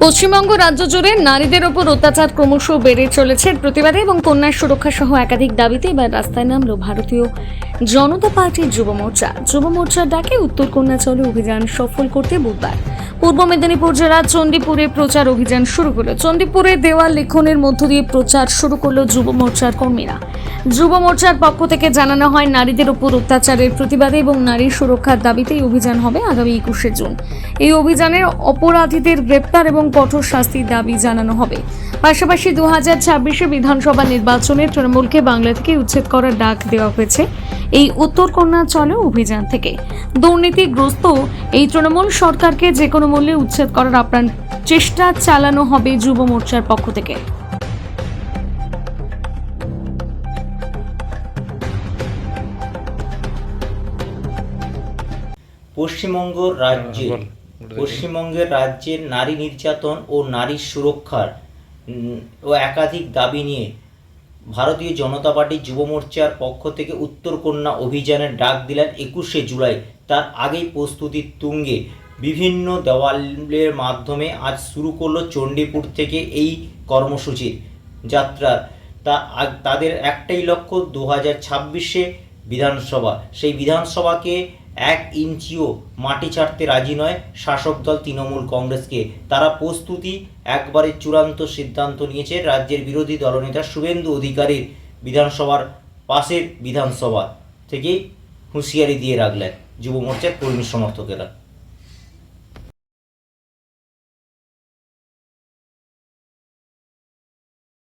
পশ্চিমবঙ্গ রাজ্য জুড়ে নারীদের ওপর অত্যাচার ক্রমশ বেড়ে চলেছে। প্রতিবাদে এবং কন্যার সুরক্ষা সহ একাধিক দাবিতে এবার রাস্তায় নামল ভারতীয় জনতা পার্টির যুব মোর্চা। যুব মোর্চার ডাকে উত্তর কন্যাচলে অভিযান সফল করতে বুধবার পূর্ব মেদিনীপুর জেলার চণ্ডীপুরে প্রচার অভিযান শুরু হলো। চণ্ডীপুরে দেওয়াল লিখনের মধ্য দিয়ে প্রচার শুরু করলো যুব মোর্চার কর্মীরা। যুব মোর্চার পক্ষ থেকে জানানো হয়, নারীদের ওপর অত্যাচারের প্রতিবাদে এবং নারীর সুরক্ষার দাবিতে এই অভিযান হবে আগামী 21শে জুন। এই অভিযানের অপরাধীদের গ্রেপ্তার এবং কঠোর শাস্তির দাবি জানানো হবে। পাশাপাশি 2026 বিধানসভা নির্বাচনে তৃণমূলকে বাংলা থেকে উচ্ছেদ করার ডাক দেওয়া হয়েছে এই উত্তর কন্যাচলে অভিযান থেকে। দুর্নীতিগ্রস্ত এই তৃণমূল সরকারকে যে কোনো মূল্যে উচ্ছেদ করার আপ্রাণ চেষ্টা চালানো হবে যুব মোর্চার পক্ষ থেকে। পশ্চিমবঙ্গের রাজ্যের নারী নির্যাতন ও নারীর সুরক্ষার ও একাধিক দাবি নিয়ে ভারতীয় জনতা পার্টির যুব মোর্চার পক্ষ থেকে উত্তর কন্যা অভিযানের ডাক দিলেন 21শে জুলাই। তার আগেই প্রস্তুতির তুঙ্গে বিভিন্ন দেওয়ালের মাধ্যমে আজ শুরু করলো চণ্ডীপুর থেকে এই কর্মসূচির যাত্রা। তাদের একটাই লক্ষ্য, 2026 বিধানসভা। সেই বিধানসভাকে 1 ইঞ্চিও মাটি ছাড়তে রাজি নয় শাসক দল তৃণমূল কংগ্রেসকে। তারা প্রস্তুতি একবারে চূড়ান্ত সিদ্ধান্ত নিয়েছে। রাজ্যের বিরোধী দলনেতা শুভেন্দু অধিকারীর বিধানসভার পাশের বিধানসভা থেকে হুঁশিয়ারি দিয়ে রাখলেন যুব মোর্চার কর্মী সমর্থকেরা।